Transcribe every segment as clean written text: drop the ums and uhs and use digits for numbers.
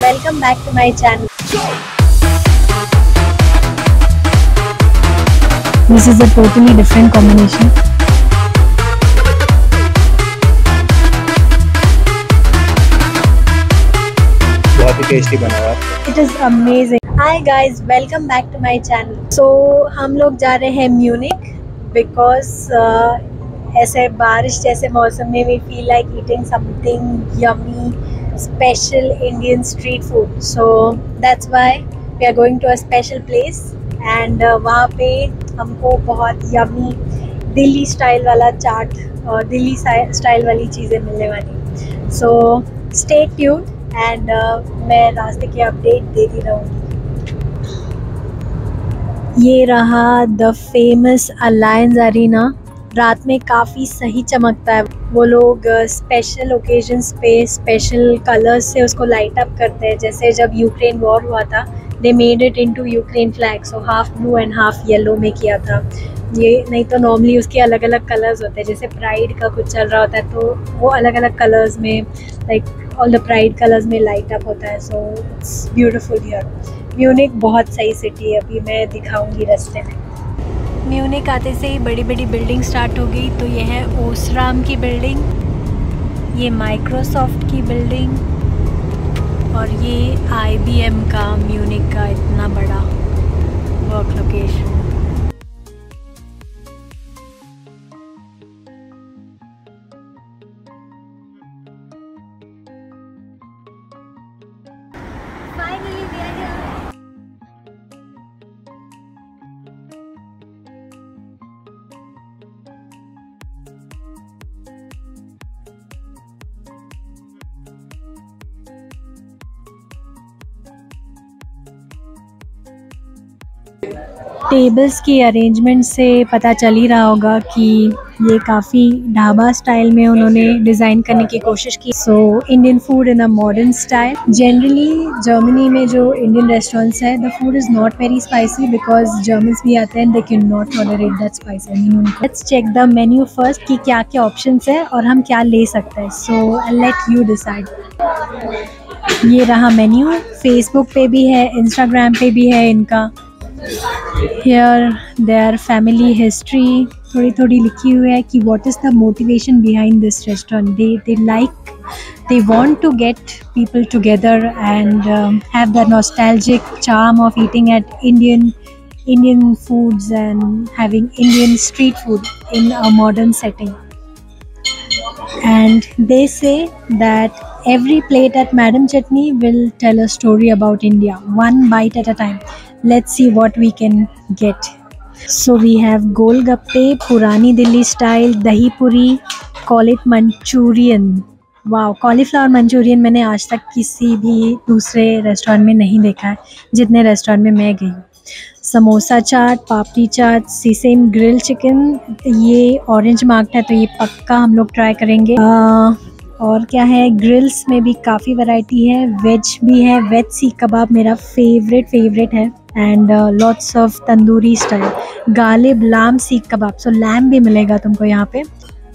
welcome back to my channel. This is a totally different combination. बहुत ही tasty बना हुआ है। It is amazing. Hi guys, welcome back to my channel. So हम लोग जा रहे हैं म्यूनिक because ऐसे बारिश जैसे मौसम में we feel like eating something yummy, special Indian street food. So that's why we are going to a special place and वहाँ पे हमको बहुत yummy दिल्ली स्टाइल वाला चाट और दिल्ली स्टाइल वाली चीज़ें मिलने वाली. So stay tuned and मैं रास्ते की अपडेट देती रहूँगी. ये रहा द फेमस अलायंस अरीना. रात में काफ़ी सही चमकता है. वो लोग स्पेशल ओकेजन्स पे स्पेशल कलर्स से उसको लाइट अप करते हैं. जैसे जब यूक्रेन वॉर हुआ था, they made it into Ukraine flag, so half blue and half yellow में किया था. ये नहीं तो नॉर्मली उसके अलग अलग कलर्स होते हैं. जैसे प्राइड का कुछ चल रहा होता है तो वो अलग अलग कलर्स में, like all the pride colours में लाइट अप होता है. So it's beautiful here. Munich बहुत सही सिटी है. अभी मैं दिखाऊंगी रास्ते में. म्यूनिक आते से ही बड़ी बड़ी बिल्डिंग स्टार्ट हो गई. तो ये है ओसराम की बिल्डिंग, ये माइक्रोसॉफ्ट की बिल्डिंग और ये IBM का म्यूनिक का इतना बड़ा work location. Finally we are here. Tables की अरेंजमेंट से पता चल ही रहा होगा कि ये काफ़ी ढाबा स्टाइल में उन्होंने डिज़ाइन करने की कोशिश की. So Indian food in a modern style. Generally Germany में जो इंडियन रेस्टोरेंट्स है, the food is not very spicy because Germans भी आते हैं, they can not tolerate that spicy. Let's check the menu first कि क्या क्या ऑप्शंस है और हम क्या ले सकते हैं. सो आई लेट यू डिसाइड. ये रहा मेन्यू. फेसबुक पे भी है, इंस्टाग्राम पे भी है इनका. Here their family history थोड़ी थोड़ी लिखी हुई है कि what is the motivation behind this restaurant. They want to get people together and have the nostalgic charm of eating at Indian foods and having Indian street food in a modern setting. And they say that every plate at Madam Chutney will tell a story about India, one bite at a time. Let's see what we can get. So we have golgappe, Purani Delhi style, dahi puri, call it Manchurian. Wow, cauliflower Manchurian मैंने आज तक किसी भी दूसरे restaurant में नहीं देखा है जितने रेस्टोरेंट में मैं गई. समोसा चाट, पापड़ी चाट, सीसेम ग्रिल चिकन. ये ऑरेंज मार्क्ड है तो ये पक्का हम लोग ट्राई करेंगे. और क्या है, ग्रिल्स में भी काफ़ी वैरायटी है. वेज भी है, वेज सीख कबाब मेरा फेवरेट है. And lots of tandoori style. Ghalib लाम सीख कबाब, सो लैम भी मिलेगा तुमको यहाँ पे.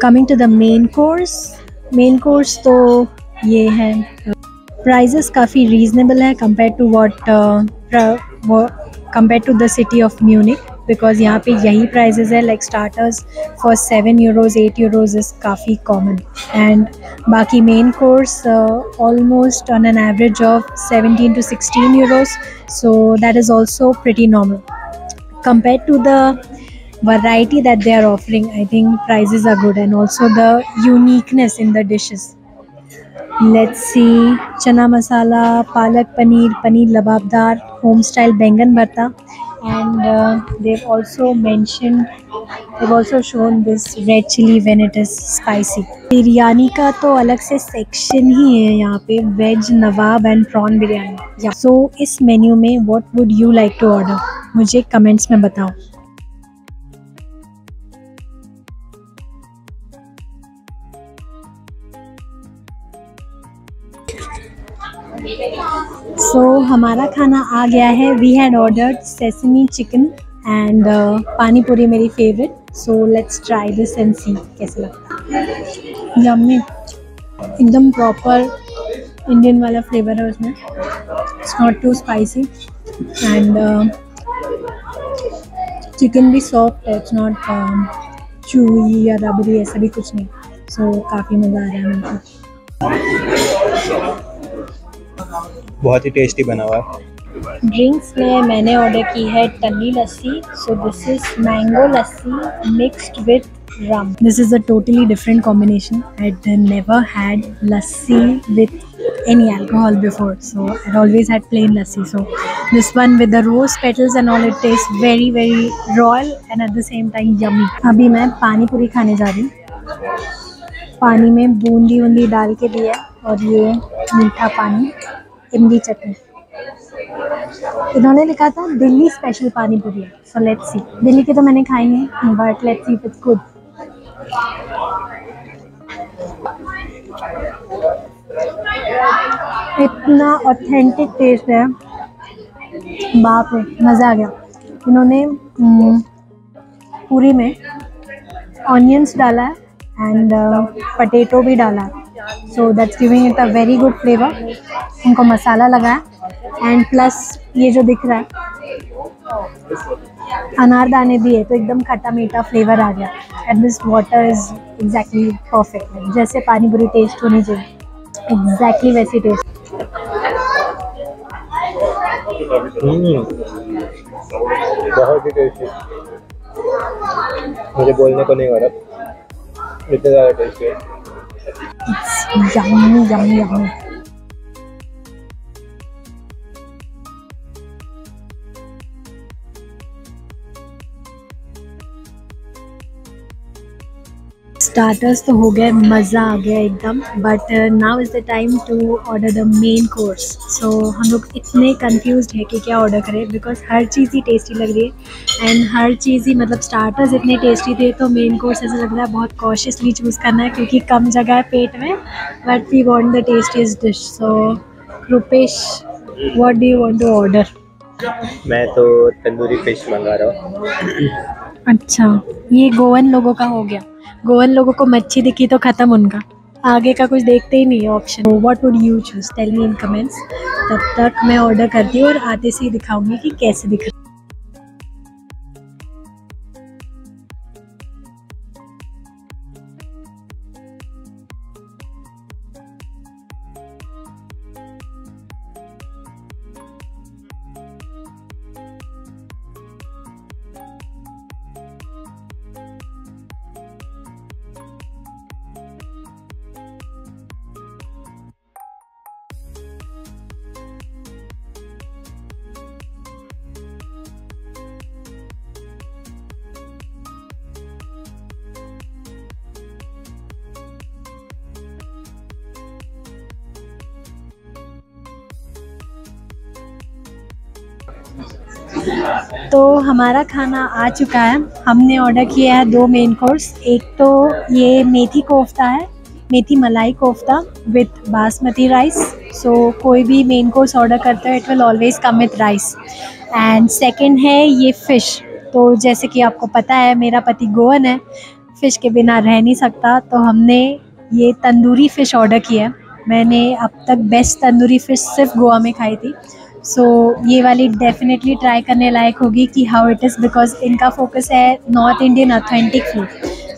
Coming to the main course तो ये है. प्राइजेस काफ़ी रीजनेबल है compare to the city of Munich because यहाँ पे यही प्राइजेस है. Like starters for 7 euros 8 euros is काफ़ी कॉमन. एंड बाकी main course almost on an average of 17 to 16 euros. So that is also pretty normal compared to the variety that they are offering. I think prices are good and also the uniqueness in the dishes. Let's see. Chana masala, palak paneer, paneer lababdar, home style bengan bharta, and they've also shown this red chili when it is spicy. Biryani का तो अलग से section ही है यहाँ पे. Veg Nawab and prawn biryani. So इस menu में what would you like to order, मुझे कमेंट्स में बताओ. सो हमारा खाना आ गया है. We had ordered sesame chicken and pani puri मेरी favourite. So let's try this and see कैसे लगता है. यम्मी, एकदम प्रॉपर इंडियन वाला फ्लेवर है उसमें. It's not too spicy and chicken भी सॉफ्ट है. इट्स नॉट चूई या रबरी, ऐसा भी कुछ नहीं. सो काफ़ी मज़ा आ रहा है मेरे को. बहुत ही टेस्टी बना हुआ है. ड्रिंक्स में मैंने ऑर्डर की है टन्नी lassi. So this is mango lassi mixed with rum. This is a totally different combination. I'd never had lassi with any alcohol before, so I'd always had plain lassi. So this one with the rose petals and all, it tastes very very royal and at the same time yummy. अभी मैं पानी पूरी खाने जा रही हूँ. पानी में बूंदी बूंदी डाल के दिया और ये मीठा पानी, इमली चटनी. इन्होंने लिखा था दिल्ली स्पेशल पानी पूरी. सो लेट्स सी. दिल्ली की तो मैंने खाई है but let's see if it's good. इतना ऑथेंटिक टेस्ट है, बाप रे मज़ा आ गया. इन्होंने पूरी में ऑनियंस डाला है एंड पटेटो भी डाला है. So that's giving it a very good flavour. इनको मसाला लगा है एंड प्लस ये जो दिख रहा है अनारदाने भी है, तो एकदम खट्टा मीठा फ्लेवर आ गया. And this water is exactly perfect. जैसे पानी पूरी टेस्ट होनी चाहिए एग्जैक्टली वैसी टेस्ट. बहुत ही टेस्टी. मुझे बोलने को नहीं हो रहा, इतना ज़्यादा टेस्टी है. It's yummy, yummy, yummy. Starters तो हो गए, मज़ा आ गया एकदम. But now is the time to order the main course. So हम लोग इतने कंफ्यूज्ड है कि क्या ऑर्डर करें, because her cheese he tasty लग रही है एंड हर चीज़ ही, मतलब स्टार्टर्स इतने टेस्टी थे तो मेन कोर्स ऐसा लग रहा है बहुत कॉशियसली चूज़ करना है क्योंकि कम जगह है पेट में. But we want the tastiest dish. So Rupesh, what do you want to order? मैं तो तंदूरी फिश मंगा रहा हूँ. अच्छा, ये गोवन लोगों का हो गया. गोवन लोगों को मच्छी दिखी तो ख़त्म उनका, आगे का कुछ देखते ही नहीं है option. What would you choose? Tell me in comments. तब तक मैं ऑर्डर करती हूँ और आते से ही दिखाऊंगी कि कैसे दिख रहा है. तो हमारा खाना आ चुका है. हमने ऑर्डर किया है 2 मेन कोर्स. एक तो ये मेथी कोफ्ता है, मेथी मलाई कोफ्ता विथ बासमती राइस. सो कोई भी मेन कोर्स ऑर्डर करता है it will always come with rice. And second है ये फ़िश. तो जैसे कि आपको पता है मेरा पति गोवन है, फ़िश के बिना रह नहीं सकता, तो हमने ये तंदूरी फ़िश ऑर्डर किया है. मैंने अब तक बेस्ट तंदूरी फ़िश सिर्फ गोवा में खाई थी. सो ये वाली डेफिनेटली ट्राई करने लायक होगी कि हाउ इट इज़, बिकॉज इनका फोकस है north Indian authentic food.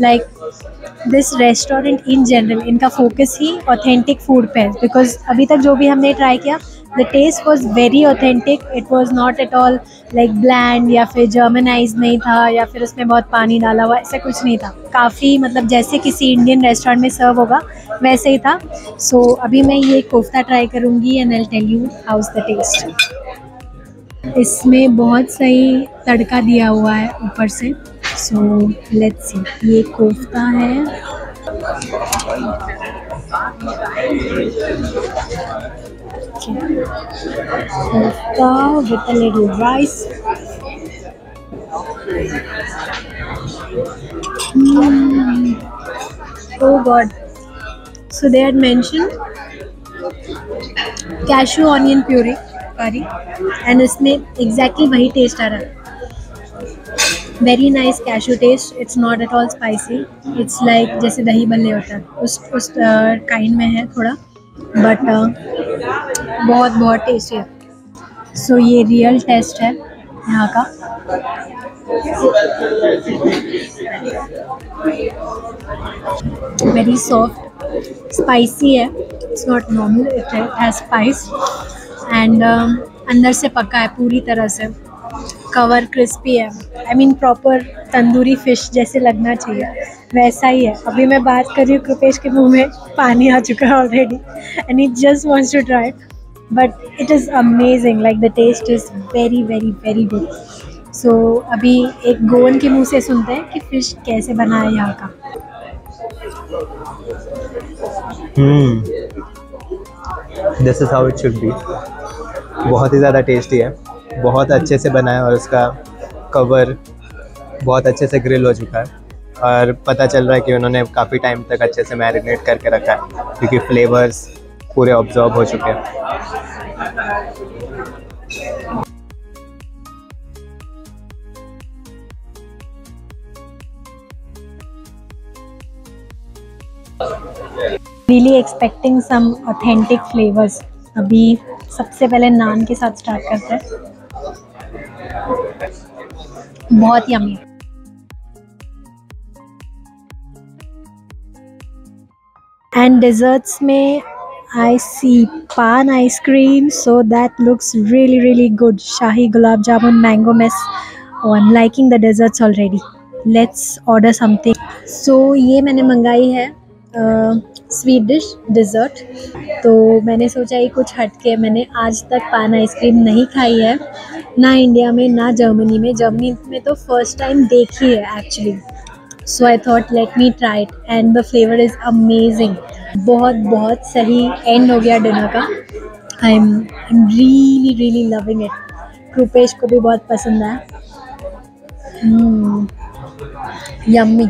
Like this restaurant in general, इनका फोकस ही ऑथेंटिक फूड पे है. बिकॉज अभी तक जो भी हमने ट्राई किया, the taste was very authentic. It was not at all like bland या फिर जर्मनाइज नहीं था या फिर उसमें बहुत पानी डाला हुआ, ऐसा कुछ नहीं था. काफ़ी मतलब जैसे किसी इंडियन रेस्टोरेंट में सर्व होगा वैसे ही था. सो अभी मैं ये कोफ्ता ट्राई करूँगी and I will tell you how is the taste. इसमें बहुत सही तड़का दिया हुआ है ऊपर से. So let's see. ये कोफ्ता है. Kofta with a little rice. Oh God. So they had mentioned cashew onion puree curry and इसमें exactly वही टेस्ट आ रहा है. Very nice cashew taste. It's not at all spicy. It's like जैसे दही बल्ले होता है उस काइंड में है थोड़ा. बट बहुत बहुत टेस्टी है. सो ये रियल टेस्ट है यहाँ का. वेरी सॉफ्ट, स्पाइसी है. It's not normal, it has spice. And अंदर से पका है पूरी तरह से. कवर क्रिस्पी है. I mean proper tandoori fish जैसे लगना चाहिए वैसा ही है. अभी मैं बात कर रही हूँ, कृपेश के मुंह में पानी आ चुका है already and he just wants to try it. But it is amazing. Like the taste is very very very good. So अभी एक गोवन के मुंह से सुनते हैं कि फ़िश कैसे बना है यहाँ का. This is how it should be. बहुत ही ज़्यादा टेस्टी है, बहुत अच्छे से बना है और उसका कवर बहुत अच्छे से ग्रिल हो चुका है और पता चल रहा है कि उन्होंने काफ़ी टाइम तक अच्छे से मैरिनेट करके रखा है क्योंकि फ्लेवर्स पूरे ऑब्जॉर्व हो चुके हैं. Really expecting some authentic flavours. अभी सबसे पहले नान के साथ स्टार्ट करते हैं. बहुत यम्मी. एंड डेजर्ट्स में I see paan ice cream. So that looks really really good. Shahi gulab jamun, mango mess. I am liking the desserts already. Let's order something. So ये मैंने मंगाई है स्वीट डिश डिज़र्ट. तो मैंने सोचा ये कुछ हटके. मैंने आज तक पान आइसक्रीम नहीं खाई है, ना इंडिया में ना जर्मनी में. जर्मनी में तो फर्स्ट टाइम देखी है actually. So I thought let me try it and the flavour is amazing. बहुत बहुत सही एंड हो गया डिनर का. I am really really loving it. Kripesh को भी बहुत पसंद आया. Yummy.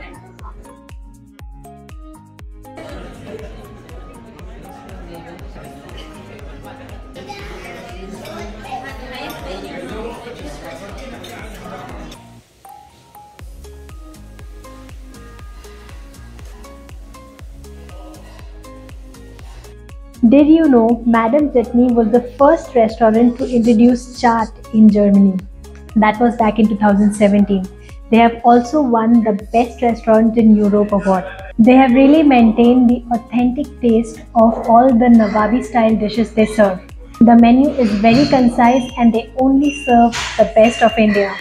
Did you know Madame Chutney was the first restaurant to introduce chaat in Germany? That was back in 2017. They have also won the Best Restaurant in Europe award. They have really maintained the authentic taste of all the Nawabi style dishes they serve. The menu is very concise and they only serve the best of India.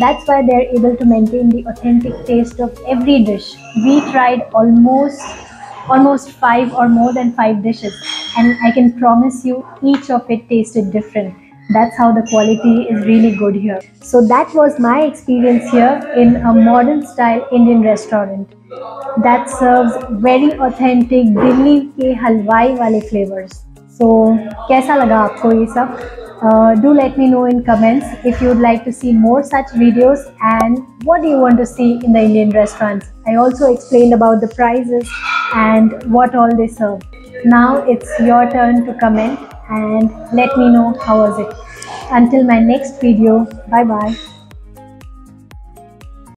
That's why they are able to maintain the authentic taste of every dish. We tried almost 5 or more than 5 dishes, and I can promise you each of it tasted different. That's how the quality is really good here. So that was my experience here in a modern style Indian restaurant that serves very authentic Delhi के हलवाई वाले flavors. So कैसा लगा आपको ये सब? Do let me know in comments if you would like to see more such videos and what do you want to see in the Indian restaurants. I also explained about the prices and what all they serve. Now it's your turn to comment and let me know how was it. Until my next video, bye bye.